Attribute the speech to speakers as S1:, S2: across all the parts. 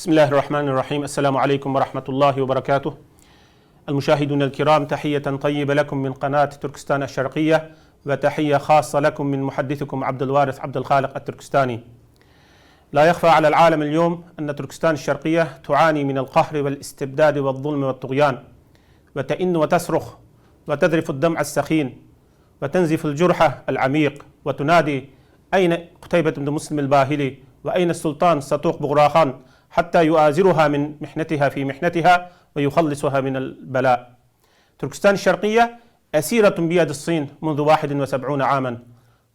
S1: بسم الله الرحمن الرحيم. السلام عليكم ورحمة الله وبركاته. المشاهدون الكرام، تحية طيبة لكم من قناة تركستان الشرقية، وتحية خاصة لكم من محدثكم عبد الوارث عبد الخالق التركستاني. لا يخفى على العالم اليوم أن تركستان الشرقية تعاني من القهر والاستبداد والظلم والطغيان، وتئن وتصرخ وتذرف الدمع السخين وتنزف الجرح العميق وتنادي: أين قتيبة بن مسلم الباهلي؟ وأين السلطان سطوق بغراخان حتى يؤازرها من محنتها في محنتها ويخلصها من البلاء؟ تركستان الشرقية أسيرة بيد الصين منذ 71 عاما.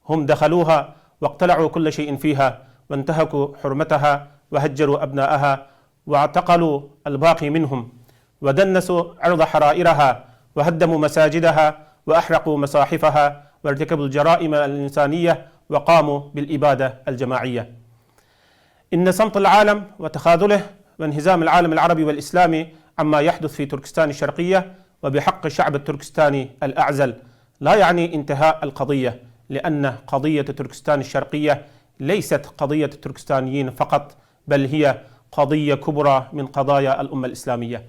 S1: هم دخلوها واقتلعوا كل شيء فيها وانتهكوا حرمتها وهجروا أبناءها واعتقلوا الباقي منهم ودنسوا عرض حرائرها وهدموا مساجدها وأحرقوا مصاحفها وارتكبوا الجرائم الإنسانية وقاموا بالإبادة الجماعية. إن صمت العالم وتخاذله وانهزام العالم العربي والإسلامي عما يحدث في تركستان الشرقية وبحق الشعب التركستاني الأعزل لا يعني انتهاء القضية، لأن قضية تركستان الشرقية ليست قضية التركستانيين فقط، بل هي قضية كبرى من قضايا الأمة الإسلامية.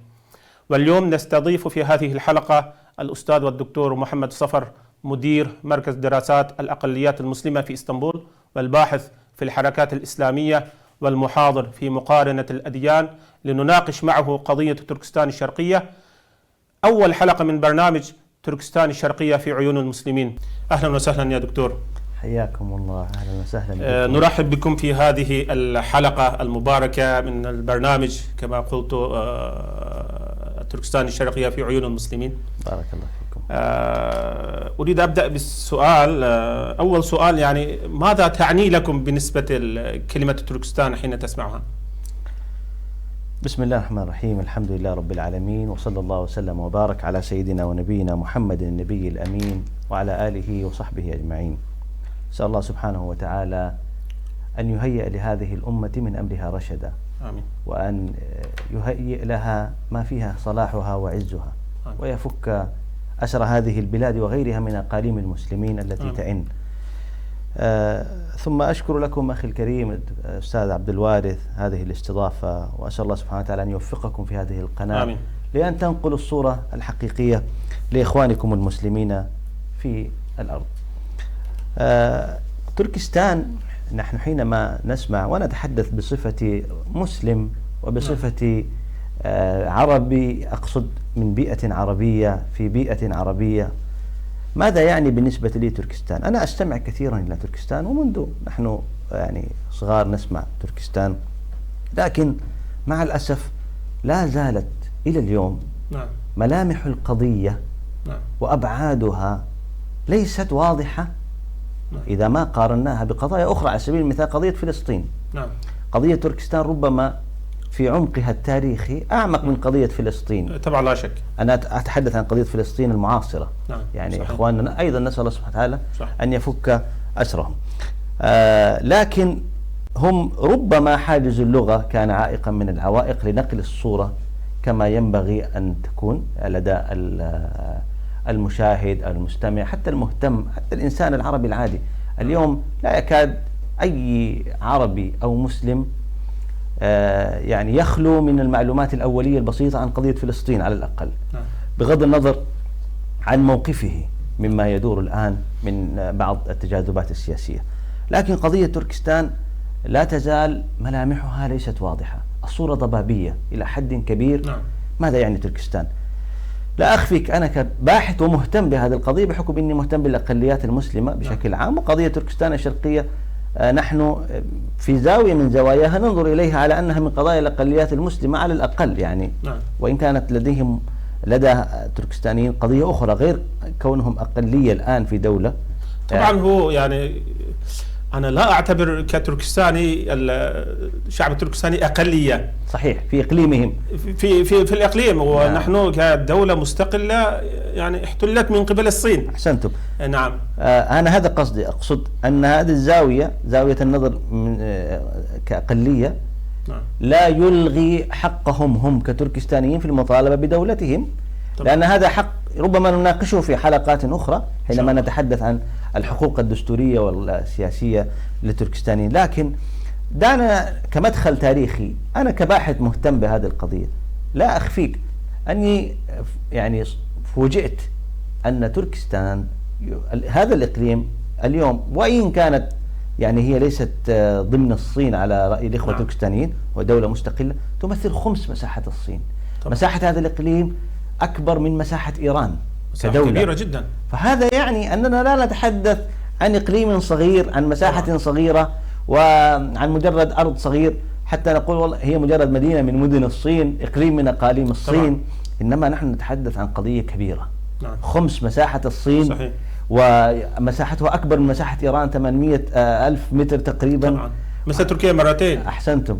S1: واليوم نستضيف في هذه الحلقة الأستاذ والدكتور محمد صفر، مدير مركز دراسات الأقليات المسلمة في إسطنبول والباحث في الحركات الإسلامية والمحاضر في مقارنة الأديان، لنناقش معه قضية تركستان الشرقية، أول حلقة من برنامج تركستان الشرقية في عيون المسلمين. أهلا وسهلا يا دكتور.
S2: حياكم الله، أهلا وسهلا بكم.
S1: نرحب بكم في هذه الحلقة المباركة من البرنامج كما قلت تركستان الشرقية في عيون المسلمين.
S2: بارك الله فيكم.
S1: أريد أبدأ بالسؤال. أول سؤال، يعني ماذا تعني لكم بالنسبة كلمة تركستان حين تسمعها؟
S2: بسم الله الرحمن الرحيم، الحمد لله رب العالمين، وصلى الله وسلم وبارك على سيدنا ونبينا محمد النبي الأمين وعلى آله وصحبه أجمعين. أسأل الله سبحانه وتعالى أن يهيئ لهذه الأمة من أمرها رشدا، آمين، وأن يهيئ لها ما فيها صلاحها وعزها، آمين، ويفك أسر هذه البلاد وغيرها من أقاليم المسلمين التي تئن. ثم أشكر لكم أخي الكريم أستاذ عبد الوارث هذه الاستضافة، وأسأل الله سبحانه وتعالى أن يوفقكم في هذه القناة، آمين، لأن تنقلوا الصورة الحقيقية لإخوانكم المسلمين في الأرض. تركستان، نحن حينما نسمع ونتحدث بصفة مسلم وبصفة عربي، أقصد من بيئة عربية في بيئة عربية، ماذا يعني بالنسبة لي تركستان؟ أنا أستمع كثيرا إلى تركستان، ومنذ نحن يعني صغار نسمع تركستان، لكن مع الأسف لا زالت إلى اليوم ملامح القضية وأبعادها ليست واضحة إذا ما قارناها بقضايا أخرى. على سبيل المثال قضية فلسطين، قضية تركستان ربما في عمقها التاريخي أعمق من قضية فلسطين،
S1: طبعا لا شك.
S2: أنا أتحدث عن قضية فلسطين المعاصرة، يعني صحيح. إخواننا أيضا نسأل الله سبحانه وتعالى أن يفك أسرهم، لكن هم ربما حاجز اللغة كان عائقا من العوائق لنقل الصورة كما ينبغي أن تكون لدى المشاهد المستمع، حتى المهتم، حتى الإنسان العربي العادي. اليوم لا يكاد أي عربي أو مسلم يعني يخلو من المعلومات الأولية البسيطة عن قضية فلسطين على الأقل، بغض النظر عن موقفه مما يدور الآن من بعض التجاذبات السياسية. لكن قضية تركستان لا تزال ملامحها ليست واضحة، الصورة ضبابية إلى حد كبير. ماذا يعني تركستان؟ لا أخفيك، أنا كباحث ومهتم بهذه القضية بحكم أني مهتم بالأقليات المسلمة بشكل عام، وقضية تركستان الشرقية نحن في زاوية من زواياها ننظر إليها على أنها من قضايا الأقليات المسلمة على الأقل، يعني وإن كانت لدى تركستانيين قضية أخرى غير كونهم أقلية الآن في دولة.
S1: طبعا هو يعني أنا لا أعتبر كتركستاني الشعب التركستاني أقلية، صحيح،
S2: في إقليمهم،
S1: في الإقليم، ونحن كدولة مستقلة يعني احتلت من قبل الصين.
S2: أحسنتم.
S1: نعم.
S2: أنا هذا قصدي، أقصد أن هذه الزاوية، زاوية النظر كأقلية، لا يلغي حقهم هم كتركستانيين في المطالبة بدولتهم، لأن هذا حق ربما نناقشه في حلقات أخرى حينما نتحدث عن الحقوق الدستورية والسياسية للتركستانيين. لكن دعنا كمدخل تاريخي، أنا كباحث مهتم بهذه القضية لا أخفيك أني يعني فوجئت أن تركستان هذا الإقليم اليوم، وإن كانت يعني هي ليست ضمن الصين على رأي الإخوة التركستانيين ودولة مستقلة، تمثل خمس مساحة الصين. طبعا. مساحة هذا الإقليم أكبر من مساحة إيران كدولة
S1: كبيرة جدا.
S2: فهذا يعني أننا لا نتحدث عن إقليم صغير، عن مساحة صغيرة، وعن مجرد أرض صغير حتى نقول والله هي مجرد مدينة من مدن الصين، إقليم من أقاليم الصين. طبعا. إنما نحن نتحدث عن قضية كبيرة.
S1: نعم.
S2: خمس مساحة الصين.
S1: صحيح.
S2: ومساحتها أكبر من مساحة إيران 800 ألف متر تقريبا.
S1: طبعا. مثل تركيا مرتين.
S2: أحسنتم.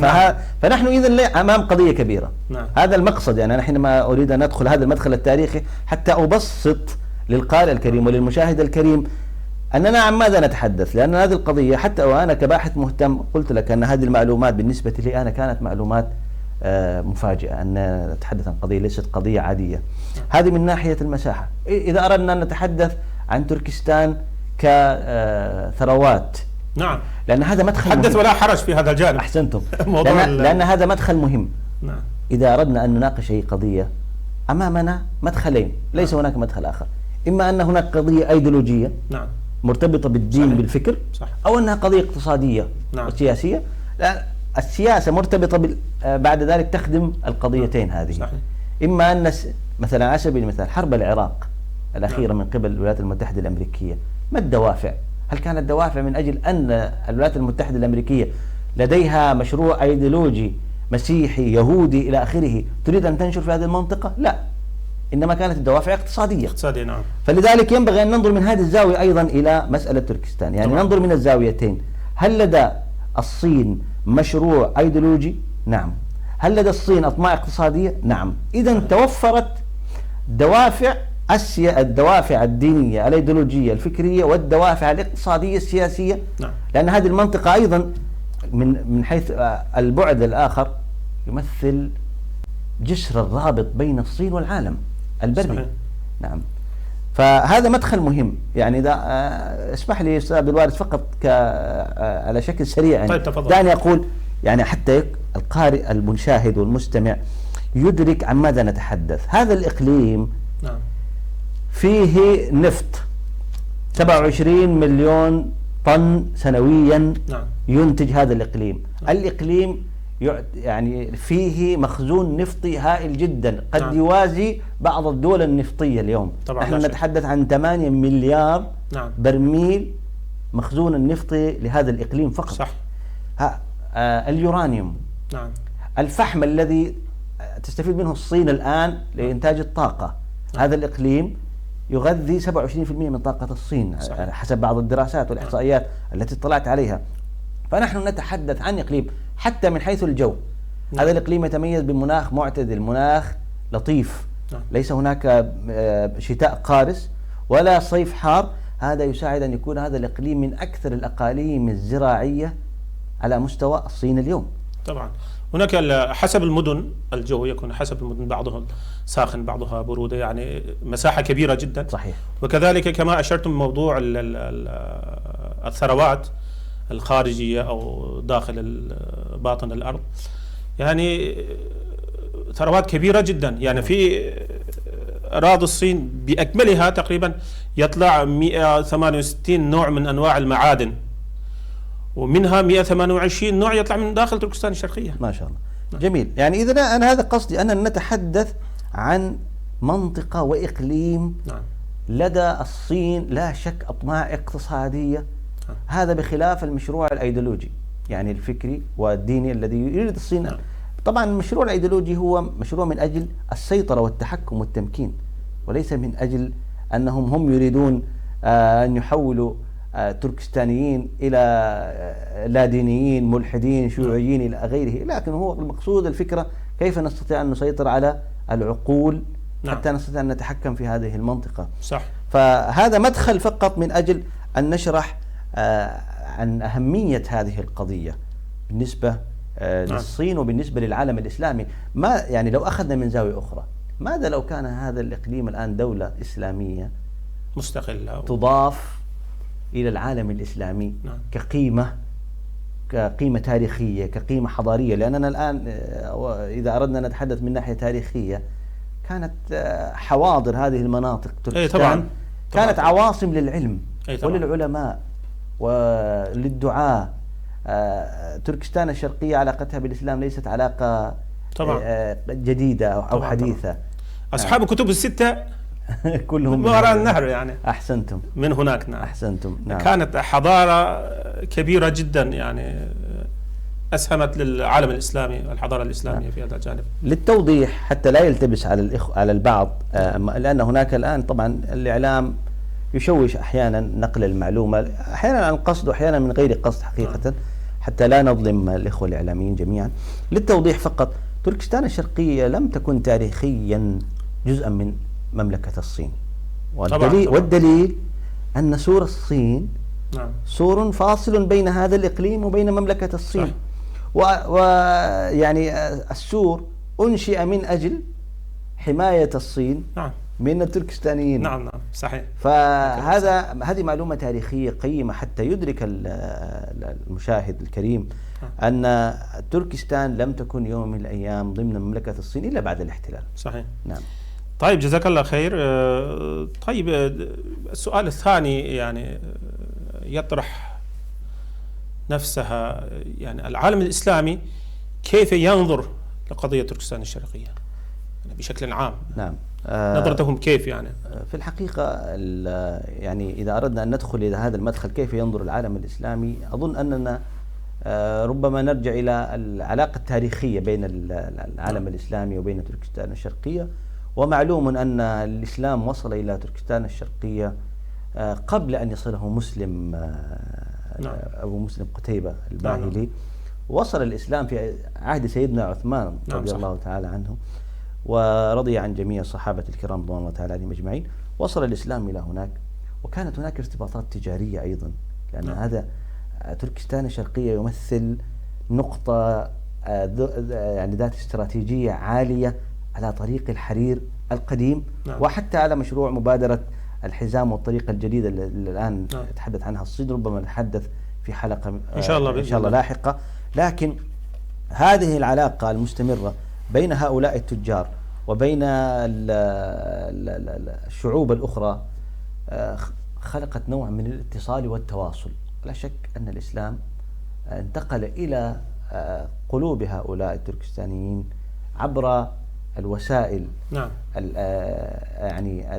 S1: نعم.
S2: فنحن إذن أمام قضية كبيرة.
S1: نعم.
S2: هذا المقصد، يعني أنا حينما أريد أن أدخل هذا المدخل التاريخي حتى أبسط للقارئ الكريم وللمشاهد الكريم أننا عن ماذا نتحدث، لأن هذه القضية حتى وأنا كباحث مهتم قلت لك أن هذه المعلومات بالنسبة لي أنا كانت معلومات مفاجئة، أن نتحدث عن قضية ليست قضية عادية. هذه من ناحية المساحة. إذا أردنا أن نتحدث عن تركستان كثروات،
S1: نعم،
S2: لأن هذا مدخل
S1: حدث
S2: مهم.
S1: ولا حرج في هذا الجانب.
S2: أحسنتم. لأن هذا مدخل مهم.
S1: نعم.
S2: إذا أردنا أن نناقش أي قضية أمامنا مدخلين، ليس هناك مدخل آخر. إما أن هناك قضية أيديولوجية، نعم، مرتبطة بالدين، صحيح، بالفكر، صح، أو أنها قضية اقتصادية، نعم، وسياسية. السياسة مرتبطة بعد ذلك تخدم القضيتين هذه. صحيح. إما أن مثلا على سبيل المثال حرب العراق الأخيرة، نعم، من قبل الولايات المتحدة الأمريكية، ما الدوافع؟ هل كانت الدوافع من أجل أن الولايات المتحدة الأمريكية لديها مشروع أيديولوجي مسيحي يهودي إلى آخره تريد أن تنشر في هذه المنطقة؟ لا، إنما كانت الدوافع اقتصادية. نعم. فلذلك ينبغي أن ننظر من هذه الزاوية أيضا إلى مسألة تركستان، يعني طبعا. ننظر من الزاويتين. هل لدى الصين مشروع أيديولوجي؟ نعم. هل لدى الصين أطماع اقتصادية؟ نعم. إذا توفرت دوافع الدوافع الدينية الأيديولوجية الفكرية والدوافع الاقتصادية السياسية. نعم. لأن هذه المنطقة أيضا من حيث البعد الآخر يمثل جسر الرابط بين الصين والعالم البري. صحيح. نعم. فهذا مدخل مهم. يعني إذا اسمح لي أستاذ عبد الوارث فقط على شكل سريع، يعني
S1: طيب
S2: دعني أقول يعني حتى القارئ المشاهد والمستمع يدرك عن ماذا نتحدث. هذا الإقليم، نعم، فيه نفط 27 مليون طن سنويا. نعم. ينتج هذا الإقليم. نعم. الإقليم يعني فيه مخزون نفطي هائل جدا، قد نعم. يوازي بعض الدول النفطية اليوم. نحن نتحدث عن 8 مليار نعم. برميل مخزون النفطي لهذا الإقليم فقط. صح. اليورانيوم، نعم، الفحم الذي تستفيد منه الصين الآن لإنتاج الطاقة. نعم. هذا الإقليم يغذي 27% من طاقة الصين. صحيح. حسب بعض الدراسات والإحصائيات التي اطلعت عليها. فنحن نتحدث عن إقليم حتى من حيث الجو. نعم. هذا الإقليم يتميز بمناخ معتدل، مناخ لطيف. نعم. ليس هناك شتاء قارس ولا صيف حار. هذا يساعد أن يكون هذا الإقليم من أكثر الأقاليم الزراعية على مستوى الصين اليوم. طبعا
S1: هناك حسب المدن الجو يكون حسب المدن، بعضها ساخن بعضها برودة، يعني مساحة كبيرة جدا.
S2: صحيح.
S1: وكذلك كما أشرتم موضوع الثروات الخارجية أو داخل باطن الأرض، يعني ثروات كبيرة جدا. يعني في أراضي الصين بأكملها تقريبا يطلع 168 نوع من أنواع المعادن، ومنها 128 نوع يطلع من داخل تركستان الشرقية.
S2: ما شاء الله. نعم. جميل. يعني إذا أنا هذا قصدي أننا نتحدث عن منطقة وإقليم. نعم. لدى الصين لا شك أطماع اقتصادية. نعم. هذا بخلاف المشروع الأيديولوجي يعني الفكري والديني الذي يريد الصين. نعم. طبعا المشروع الأيديولوجي هو مشروع من أجل السيطرة والتحكم والتمكين، وليس من أجل أنهم هم يريدون أن يحولوا تركستانيين إلى لا دينيين ملحدين شيوعيين إلى غيره، لكن هو المقصود الفكرة كيف نستطيع أن نسيطر على العقول. نعم. حتى نستطيع أن نتحكم في هذه المنطقة.
S1: صح.
S2: فهذا مدخل فقط من أجل أن نشرح عن أهمية هذه القضية بالنسبة للصين وبالنسبة للعالم الإسلامي. ما يعني لو أخذنا من زاوية أخرى، ماذا لو كان هذا الإقليم الآن دولة إسلامية
S1: مستقلة
S2: تضاف إلى العالم الإسلامي؟ نعم. كقيمة كقيمة تاريخية، كقيمة حضارية. لأننا الآن إذا أردنا أن نتحدث من ناحية تاريخية، كانت حواضر هذه المناطق تركستان كانت عواصم للعلم وللعلماء وللدعاة. تركستان الشرقية علاقتها بالإسلام ليست علاقة جديدة أو حديثة.
S1: أصحاب الكتب الستة
S2: كلهم
S1: من وراء النهر يعني.
S2: أحسنتم.
S1: من هناك. نعم.
S2: أحسنتم.
S1: نعم. كانت حضارة كبيرة جدا يعني، أسهمت للعالم الإسلامي والحضارة الإسلامية في هذا الجانب.
S2: للتوضيح حتى لا يلتبس على البعض، لأن هناك الآن طبعا الإعلام يشوش أحيانا نقل المعلومة، أحيانا عن قصد وأحيانا من غير قصد حقيقة، حتى لا نظلم الإخوة الإعلاميين جميعا. للتوضيح فقط، تركستان الشرقية لم تكن تاريخيا جزءا من مملكة الصين، والدليل أن سور الصين سور فاصل بين هذا الإقليم وبين مملكة الصين. ويعني السور أنشئ من أجل حماية الصين من التركستانيين.
S1: نعم صحيح.
S2: هذه معلومة تاريخية قيمة حتى يدرك المشاهد الكريم أن تركستان لم تكن يوم من الأيام ضمن مملكة الصين إلا بعد الاحتلال.
S1: صحيح.
S2: نعم.
S1: طيب جزاك الله خير. طيب السؤال الثاني يعني يطرح نفسها، يعني العالم الإسلامي كيف ينظر لقضية تركستان الشرقية يعني بشكل عام؟
S2: نعم.
S1: نظرتهم كيف يعني؟
S2: في الحقيقة يعني إذا أردنا أن ندخل إلى هذا المدخل كيف ينظر العالم الإسلامي، أظن أننا ربما نرجع إلى العلاقة التاريخية بين العالم الإسلامي وبين تركستان الشرقية. ومعلوم أن الإسلام وصل إلى تركستان الشرقية قبل أن يصله مسلم أبو مسلم قتيبة الباهلي. وصل الإسلام في عهد سيدنا عثمان رضي الله تعالى عنه، ورضي عن جميع الصحابة الكرام رضوان الله تعالى عليهم أجمعين. وصل الإسلام إلى هناك، وكانت هناك ارتباطات تجارية أيضا، لأن هذا تركستان الشرقية يمثل نقطة يعني ذات استراتيجية عالية على طريق الحرير القديم. وحتى على مشروع مبادرة الحزام والطريقة الجديدة اللي الآن يتحدث عنها الصين، ربما نتحدث في حلقة إن شاء الله لاحقة. لكن هذه العلاقة المستمرة بين هؤلاء التجار وبين الشعوب الأخرى خلقت نوع من الاتصال والتواصل. لا شك أن الإسلام انتقل إلى قلوب هؤلاء التركستانيين عبر الوسائل يعني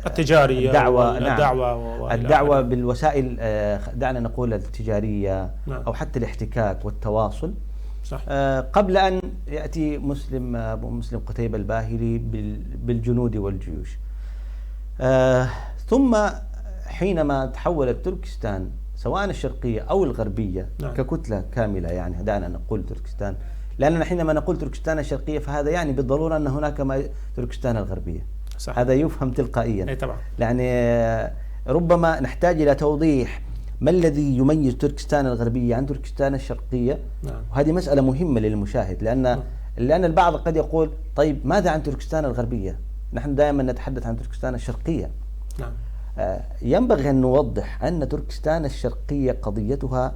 S1: التجارية،
S2: الدعوة بالوسائل، دعنا نقول التجارية أو حتى الاحتكاك والتواصل.
S1: صح.
S2: قبل أن يأتي أبو مسلم قتيبة الباهلي بالجنود والجيوش. ثم حينما تحولت تركستان سواء الشرقية أو الغربية ككتلة كاملة، يعني دعنا نقول تركستان، لأننا حينما نقول تركستان الشرقية فهذا يعني بالضرورة أن هناك تركستان الغربية.
S1: صح.
S2: هذا يفهم تلقائيا.
S1: طبعا.
S2: يعني ربما نحتاج إلى توضيح ما الذي يميز تركستان الغربية عن تركستان الشرقية. وهذه مسألة مهمة للمشاهد، لأن البعض قد يقول طيب ماذا عن تركستان الغربية؟ نحن دائما نتحدث عن تركستان الشرقية. ينبغي أن نوضح أن تركستان الشرقية قضيتها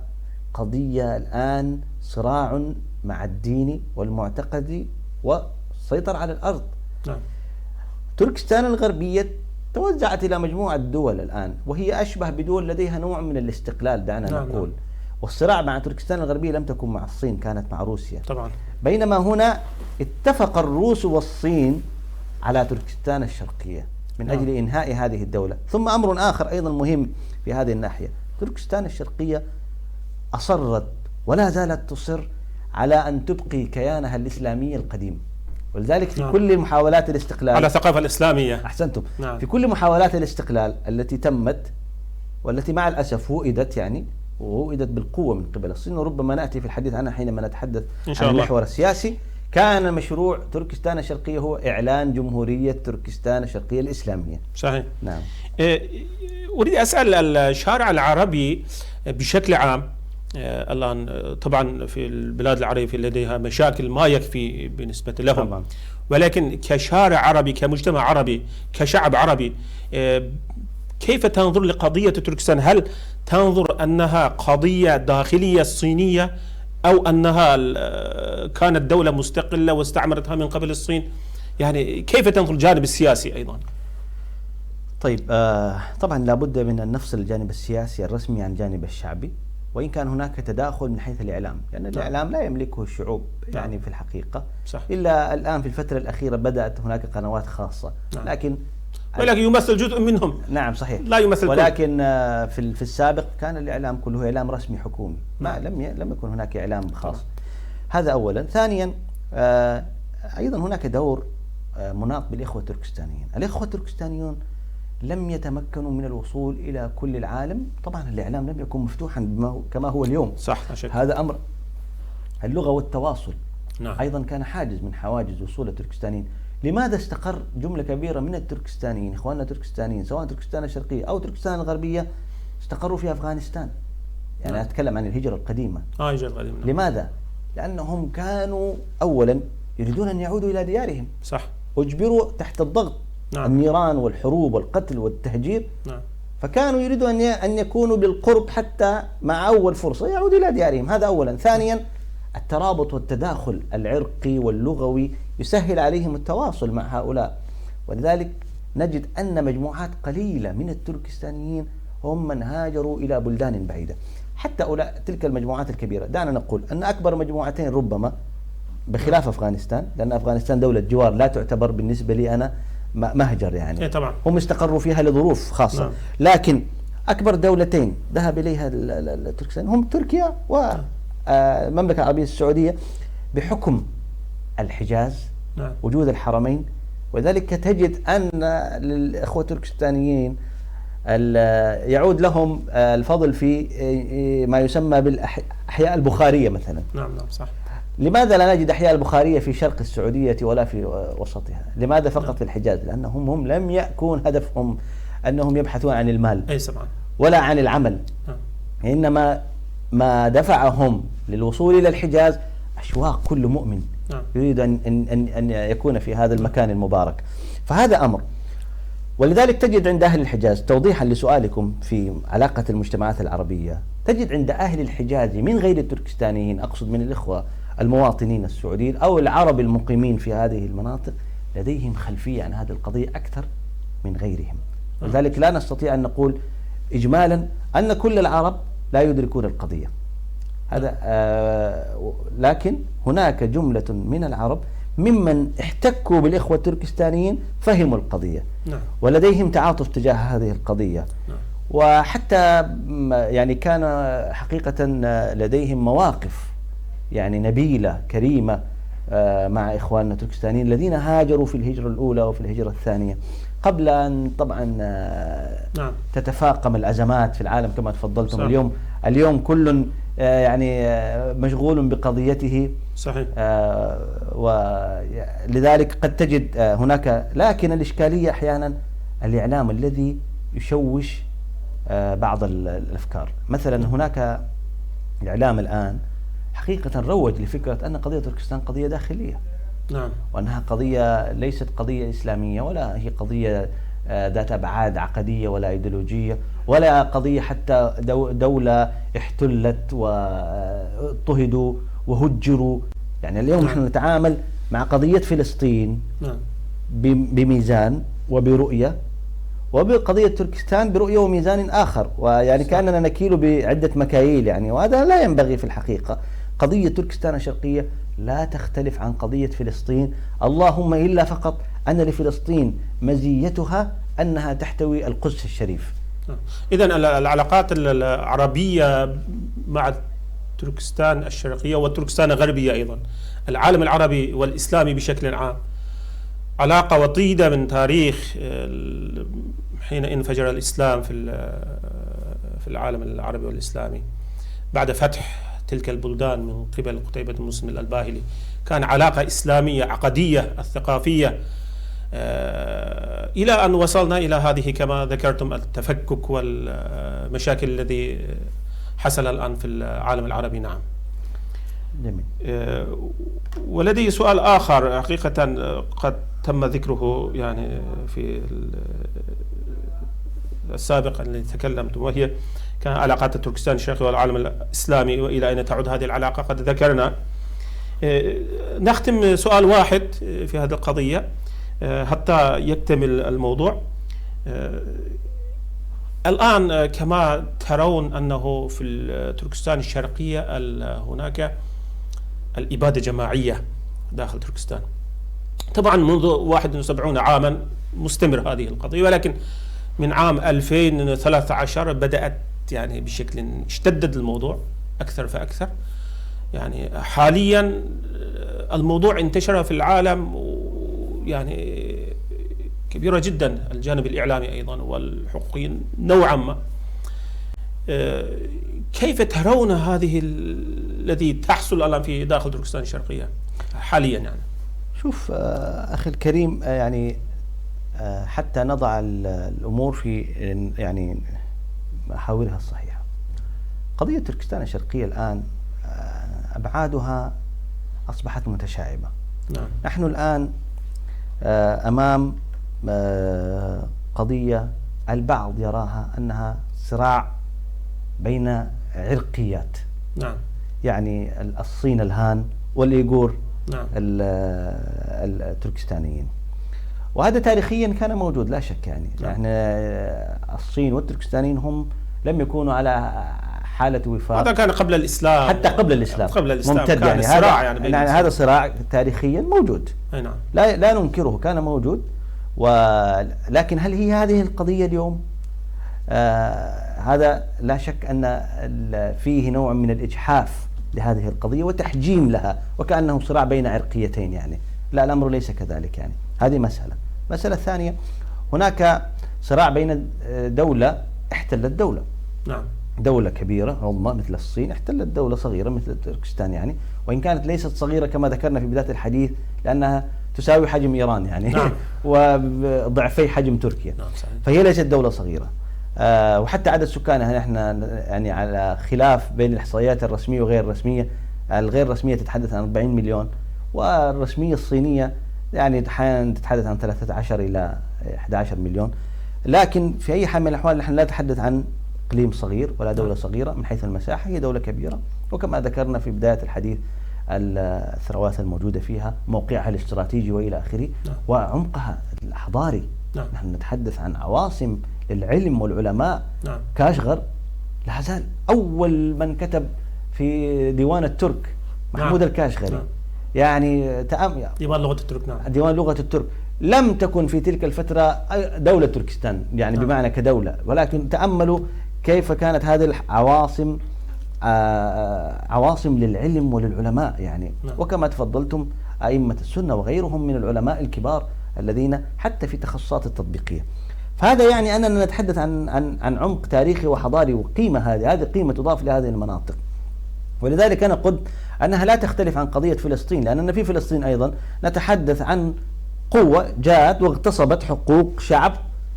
S2: قضية الآن صراع مع الدين والمعتقد والسيطرة على الأرض. تركستان الغربية توزعت إلى مجموعة دول الآن، وهي أشبه بدول لديها نوع من الاستقلال دعنا نقول. والصراع مع تركستان الغربية لم تكن مع الصين، كانت مع روسيا
S1: طبعا.
S2: بينما هنا اتفق الروس والصين على تركستان الشرقية من أجل إنهاء هذه الدولة. ثم أمر آخر أيضا مهم في هذه الناحية، تركستان الشرقية أصرت ولا زالت تصر على أن تبقي كيانها الإسلامي القديم، ولذلك في كل محاولات الاستقلال
S1: على الثقافة الإسلامية.
S2: أحسنتم. في كل محاولات الاستقلال التي تمت والتي مع الأسف وؤدت، يعني وؤدت بالقوة من قبل الصين، وربما نأتي في الحديث عنها حينما نتحدث عن المحور السياسي. كان مشروع تركستان الشرقية هو إعلان جمهورية تركستان الشرقية الإسلامية.
S1: صحيح.
S2: نعم.
S1: أريد أسأل الشارع العربي بشكل عام، الآن طبعا في البلاد العربية لديها مشاكل ما يكفي بالنسبة لهم طبعا. ولكن كشارع عربي، كمجتمع عربي، كشعب عربي، كيف تنظر لقضية تركستان؟ هل تنظر أنها قضية داخلية صينية، أو أنها كانت دولة مستقلة واستعمرتها من قبل الصين؟ يعني كيف تنظر الجانب السياسي أيضا؟
S2: طيب، طبعا لابد من أن نفصل الجانب السياسي الرسمي عن الجانب الشعبي، وإن كان هناك تداخل من حيث الإعلام، لأن الإعلام لا يملكه الشعوب يعني في الحقيقة.
S1: صح.
S2: إلا الآن في الفترة الأخيرة بدأت هناك قنوات خاصة،
S1: ولكن يمثل جزء منهم.
S2: نعم صحيح،
S1: لا يمثل
S2: ولكن في السابق كان الإعلام كله إعلام رسمي حكومي، ما لم يكن هناك إعلام خاص. هذا أولا. ثانيا، أيضا هناك دور مناط بالإخوة التركستانيين. الإخوة التركستانيون لم يتمكنوا من الوصول إلى كل العالم. طبعا الإعلام لم يكن مفتوحا كما هو اليوم.
S1: صح، لا شك.
S2: هذا أمر. اللغة والتواصل
S1: نعم.
S2: أيضا كان حاجز من حواجز وصول التركستانيين. لماذا استقر جملة كبيرة من التركستانيين، إخواننا التركستانيين، سواء تركستان الشرقية أو تركستان الغربية، استقروا في أفغانستان؟ يعني أتكلم عن الهجرة القديمة.
S1: الهجرة القديمة.
S2: لماذا؟ لأنهم كانوا أولا يريدون أن يعودوا إلى ديارهم.
S1: صح.
S2: أجبروا تحت الضغط.
S1: نعم.
S2: النيران والحروب والقتل والتهجير.
S1: نعم.
S2: فكانوا يريدوا أن يكونوا بالقرب حتى مع أول فرصة يعودوا إلى ديارهم. هذا أولا. ثانيا، الترابط والتداخل العرقي واللغوي يسهل عليهم التواصل مع هؤلاء، ولذلك نجد أن مجموعات قليلة من التركستانيين هم من هاجروا إلى بلدان بعيدة. حتى تلك المجموعات الكبيرة، دعنا نقول أن أكبر مجموعتين ربما بخلاف أفغانستان، لأن أفغانستان دولة جوار لا تعتبر بالنسبة لي أنا مهجر يعني.
S1: طبعا.
S2: هم استقروا فيها لظروف خاصة.
S1: نعم.
S2: لكن أكبر دولتين ذهب إليها التركستان هم تركيا والمملكة العربية السعودية، بحكم الحجاز.
S1: نعم.
S2: وجود الحرمين. وذلك تجد أن للإخوة التركستانيين يعود لهم الفضل في ما يسمى بالأحياء البخارية مثلا.
S1: نعم صح.
S2: لماذا لا نجد أحياء البخارية في شرق السعودية ولا في وسطها؟ لماذا فقط في الحجاز؟ لأنهم لم يكن هدفهم أنهم يبحثون عن المال ولا عن العمل. إنما ما دفعهم للوصول إلى الحجاز أشواق كل مؤمن يريد أن يكون في هذا المكان المبارك. فهذا أمر. ولذلك تجد عند أهل الحجاز، توضيحا لسؤالكم في علاقة المجتمعات العربية، تجد عند أهل الحجاز من غير التركستانيين، أقصد من الإخوة المواطنين السعوديين أو العرب المقيمين في هذه المناطق، لديهم خلفية عن هذه القضية أكثر من غيرهم. ولذلك لا نستطيع أن نقول إجمالا أن كل العرب لا يدركون القضية هذا. لكن هناك جملة من العرب ممن احتكوا بالإخوة التركستانيين فهموا القضية. ولديهم تعاطف تجاه هذه القضية. وحتى يعني كان حقيقة لديهم مواقف يعني نبيلة كريمة مع إخواننا التركستانيين الذين هاجروا في الهجرة الأولى وفي الهجرة الثانية، قبل أن طبعا تتفاقم الأزمات في العالم كما تفضلتم. اليوم كل يعني مشغول بقضيته.
S1: صحيح.
S2: ولذلك قد تجد هناك، لكن الإشكالية أحيانا الإعلام الذي يشوش بعض الأفكار. مثلا هناك الإعلام الآن حقيقة روج لفكرة أن قضية تركستان قضية داخلية.
S1: نعم.
S2: وأنها قضية ليست قضية إسلامية، ولا هي قضية ذات أبعاد عقدية ولا إيديولوجية، ولا قضية حتى دولة احتلت واضطهدوا وهجروا. يعني اليوم نحن نتعامل مع قضية فلسطين بميزان وبرؤية، وبقضية تركستان برؤية وميزان آخر، ويعني كأننا نكيل بعدة مكاييل يعني، وهذا لا ينبغي في الحقيقة. قضية تركستان الشرقية لا تختلف عن قضية فلسطين، اللهم إلا فقط أن لفلسطين مزيتها أنها تحتوي القدس الشريف.
S1: إذن العلاقات العربية مع تركستان الشرقية وتركستان الغربية أيضا، العالم العربي والإسلامي بشكل عام، علاقة وطيدة من تاريخ حين انفجر الإسلام في العالم العربي والإسلامي بعد فتح تلك البلدان من قبل قتيبة بن مسلم الباهلي. كان علاقة إسلامية عقدية الثقافية، إلى أن وصلنا إلى هذه كما ذكرتم التفكك والمشاكل الذي حصل الآن في العالم العربي. نعم.
S2: جميل.
S1: ولدي سؤال آخر حقيقة قد تم ذكره يعني في السابق الذي تكلمتم، وهي كان علاقات تركستان الشرقي والعالم الإسلامي وإلى أين تعود هذه العلاقة، قد ذكرنا. نختم سؤال واحد في هذه القضية حتى يكتمل الموضوع. الآن كما ترون أنه في تركستان الشرقية هناك الإبادة جماعية داخل تركستان. طبعا منذ 71 عاما مستمر هذه القضية، ولكن من عام 2013 بدأت يعني بشكل اشتدد الموضوع أكثر فأكثر. يعني حاليا الموضوع انتشر في العالم، يعني كبيرة جدا، الجانب الإعلامي أيضا والحقوقيين نوعا ما. كيف ترون هذه الذي تحصل الآن في داخل تركستان الشرقية حاليا؟ يعني
S2: شوف أخي الكريم، يعني حتى نضع الأمور في يعني محاورها الصحيحة. قضية تركستان الشرقية الآن أبعادها أصبحت متشعبة.
S1: نعم.
S2: نحن الآن أمام قضية البعض يراها أنها صراع بين عرقيات.
S1: نعم.
S2: يعني الصين الهان والإيغور.
S1: نعم.
S2: التركستانيين، وهذا تاريخيا كان موجود لا شك. يعني
S1: نعم.
S2: الصين والتركستانيين هم لم يكونوا على حالة وفاق.
S1: هذا كان قبل الإسلام،
S2: حتى قبل الإسلام،
S1: ممتد.
S2: كان
S1: صراع
S2: يعني هذا صراع تاريخيا موجود.
S1: نعم.
S2: لا ننكره، كان موجود. ولكن هل هي هذه القضية اليوم؟ هذا لا شك أن فيه نوع من الإجحاف لهذه القضية وتحجيم لها، وكأنه صراع بين عرقيتين. يعني لا، الأمر ليس كذلك. يعني هذه مسألة ثانية، هناك صراع بين دولة احتلت دولة.
S1: نعم.
S2: دولة كبيرة عظمى مثل الصين احتلت دولة صغيرة مثل تركستان، يعني وإن كانت ليست صغيرة كما ذكرنا في بداية الحديث، لأنها تساوي حجم إيران يعني.
S1: نعم.
S2: وضعفي حجم تركيا.
S1: نعم، صحيح.
S2: فهي ليست دولة صغيرة. وحتى عدد سكانها نحن يعني على خلاف بين الإحصائيات الرسمية وغير الرسمية. الغير رسمية تتحدث عن 40 مليون، والرسمية الصينية يعني أحيانا تتحدث عن 13 إلى 11 مليون. لكن في أي حال من الأحوال نحن لا نتحدث عن إقليم صغير ولا دولة صغيرة من حيث المساحة، هي دولة كبيرة، وكما ذكرنا في بداية الحديث الثروات الموجودة فيها، موقعها الاستراتيجي وإلى آخره.
S1: نعم.
S2: وعمقها الحضاري.
S1: نعم.
S2: نحن نتحدث عن عواصم للعلم والعلماء.
S1: نعم.
S2: كاشغر لا زال أول من كتب في ديوان الترك محمود.
S1: نعم.
S2: الكاشغري.
S1: نعم.
S2: يعني
S1: ديوان لغة الترك. نعم.
S2: ديوان لغة الترك. لم تكن في تلك الفترة دولة تركستان يعني
S1: نعم.
S2: بمعنى كدولة، ولكن تأملوا كيف كانت هذه العواصم عواصم للعلم وللعلماء يعني.
S1: نعم.
S2: وكما تفضلتم أئمة السنة وغيرهم من العلماء الكبار الذين حتى في تخصصات التطبيقية. فهذا يعني أننا نتحدث عن عمق تاريخي وحضاري وقيمة. هذه قيمة تضاف لهذه المناطق. ولذلك أنا قلت أنها لا تختلف عن قضية فلسطين، لأننا في فلسطين أيضا نتحدث عن قوة جاءت واغتصبت حقوق شعب.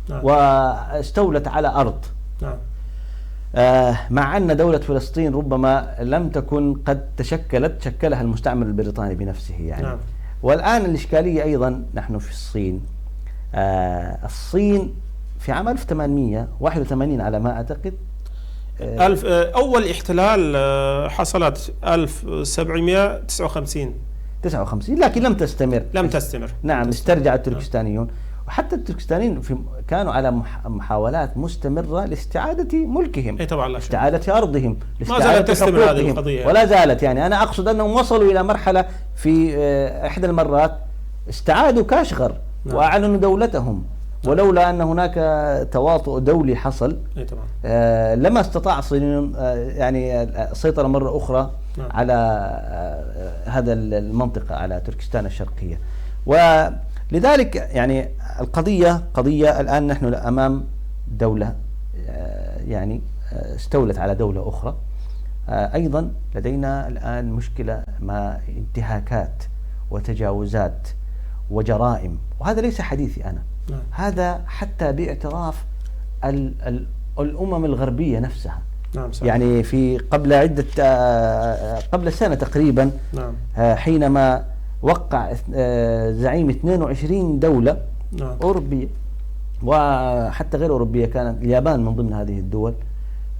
S1: نعم.
S2: واستولت على أرض.
S1: نعم.
S2: مع أن دولة فلسطين ربما لم تكن قد شكلها المستعمر البريطاني بنفسه يعني.
S1: نعم.
S2: والآن الإشكالية أيضا نحن في الصين. الصين في عام 1881 على ما أعتقد
S1: أول احتلال حصلت 1759،
S2: لكن لم تستمر. نعم. استرجع التركستانيون، وحتى التركستانيين كانوا على محاولات مستمرة لاستعادة ملكهم.
S1: أي طبعا لا شك.
S2: استعادة أرضهم،
S1: ما زالت تستمر هذه القضية
S2: ولا زالت. يعني أنا أقصد أنهم وصلوا إلى مرحلة في إحدى المرات استعادوا كاشغر. نعم. وأعلنوا دولتهم. ولولا أن هناك تواطؤ دولي حصل لما استطاع الصينيون يعني السيطرة مرة أخرى. نعم. على هذا المنطقة، على تركستان الشرقية. ولذلك يعني القضية قضية الآن نحن أمام دولة يعني استولت على دولة أخرى. أيضا لدينا الآن مشكلة مع انتهاكات وتجاوزات وجرائم، وهذا ليس حديثي أنا.
S1: نعم.
S2: هذا حتى باعتراف الأمم الغربية نفسها.
S1: نعم، صحيح.
S2: يعني في قبل سنة تقريبا.
S1: نعم.
S2: حينما وقع زعيم 22 دولة.
S1: نعم.
S2: أوروبية وحتى غير أوروبية، كانت اليابان من ضمن هذه الدول،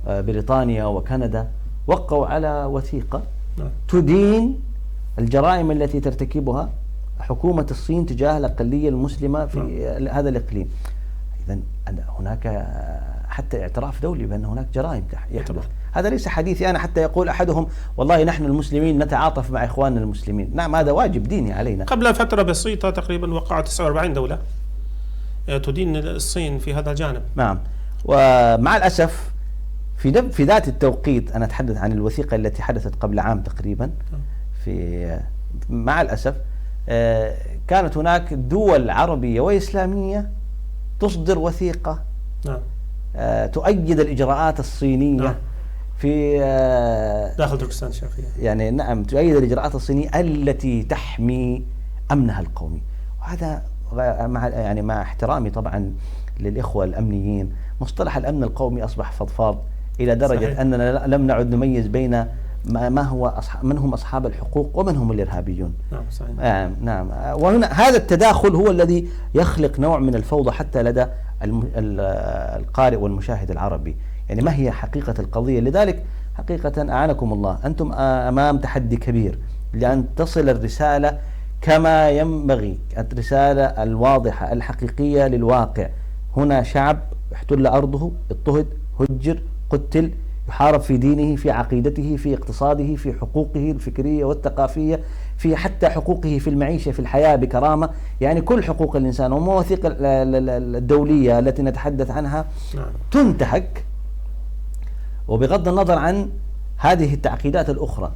S2: بريطانيا وكندا، وقعوا على وثيقة تدين الجرائم التي ترتكبها حكومة الصين تجاه الأقلية المسلمة في هذا الإقليم. إذن هناك حتى اعتراف دولي بأن هناك جرائم يحدث. هذا ليس حديثي أنا حتى يقول أحدهم والله نحن المسلمين نتعاطف مع إخواننا المسلمين. نعم، هذا واجب ديني علينا.
S1: قبل فترة بسيطة تقريبا وقعت 49 دولة تدين الصين في هذا الجانب.
S2: نعم، ومع الأسف في ذات التوقيت، أنا أتحدث عن الوثيقة التي حدثت قبل عام تقريبا، مع الأسف كانت هناك دول عربية وإسلامية تصدر وثيقة تؤيد الإجراءات الصينية في
S1: داخل تركستان الشرقية.
S2: يعني نعم، تؤيد الإجراءات الصينية التي تحمي أمنها القومي. وهذا مع احترامي طبعا للإخوة الأمنيين، مصطلح الأمن القومي أصبح فضفاض إلى درجة صحيح. أننا لم نعد نميز بين من هم أصحاب الحقوق ومن هم الإرهابيون.
S1: نعم صحيح.
S2: نعم. وهنا هذا التداخل هو الذي يخلق نوع من الفوضى حتى لدى القارئ والمشاهد العربي. يعني ما هي حقيقة القضية؟ لذلك حقيقة أعانكم الله، أنتم أمام تحدي كبير لأن تصل الرسالة كما ينبغي، الرسالة الواضحة الحقيقية للواقع. هنا شعب احتل أرضه، اضطهد، هجر، قتل، يحارب في دينه، في عقيدته، في اقتصاده، في حقوقه الفكرية والثقافية، في حتى حقوقه في المعيشة، في الحياة بكرامة، يعني كل حقوق الإنسان. والمواثيق الدولية التي نتحدث عنها تنتهك، وبغض النظر عن هذه التعقيدات الأخرى.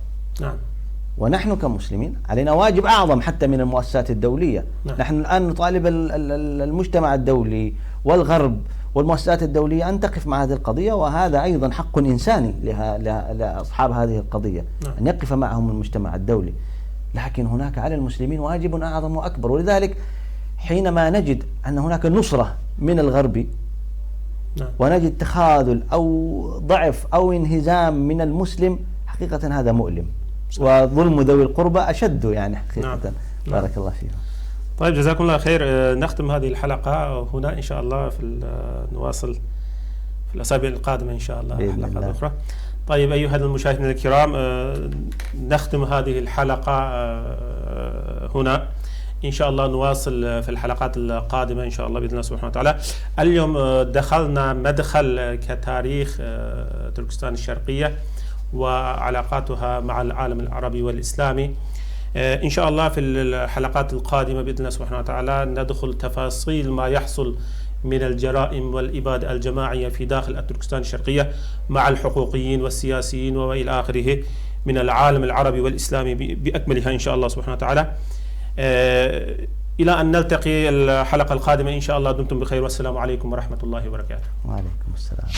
S2: ونحن كمسلمين علينا واجب أعظم حتى من المؤسسات الدولية. نحن الآن نطالب المجتمع الدولي والغرب والمؤسسات الدولية أن تقف مع هذه القضية، وهذا أيضا حق إنساني لأصحاب هذه القضية أن يقف معهم المجتمع الدولي. لكن هناك على المسلمين واجب أعظم وأكبر. ولذلك حينما نجد أن هناك نصرة من الغرب ونجد تخاذل أو ضعف أو انهزام من المسلم، حقيقة هذا مؤلم، وظلم ذوي القربى أشد يعني حقيقة. بارك الله فيكم.
S1: طيب جزاكم الله خير. نختم هذه الحلقة هنا إن شاء الله، نواصل في الأسابيع القادمة إن شاء الله الحلقة الأخرى. طيب أيها المشاهدين الكرام، نختم هذه الحلقة هنا إن شاء الله، نواصل في الحلقات القادمة إن شاء الله بإذن الله سبحانه وتعالى. اليوم دخلنا مدخل كتاريخ تركستان الشرقية وعلاقاتها مع العالم العربي والإسلامي. إن شاء الله في الحلقات القادمة بإذن الله سبحانه وتعالى ندخل تفاصيل ما يحصل من الجرائم والإبادة الجماعية في داخل تركستان الشرقية مع الحقوقيين والسياسيين وإلى آخره من العالم العربي والإسلامي بأكملها إن شاء الله سبحانه وتعالى. إلى أن نلتقي الحلقة القادمة إن شاء الله، دمتم بخير، والسلام عليكم ورحمة الله وبركاته.
S2: وعليكم السلام.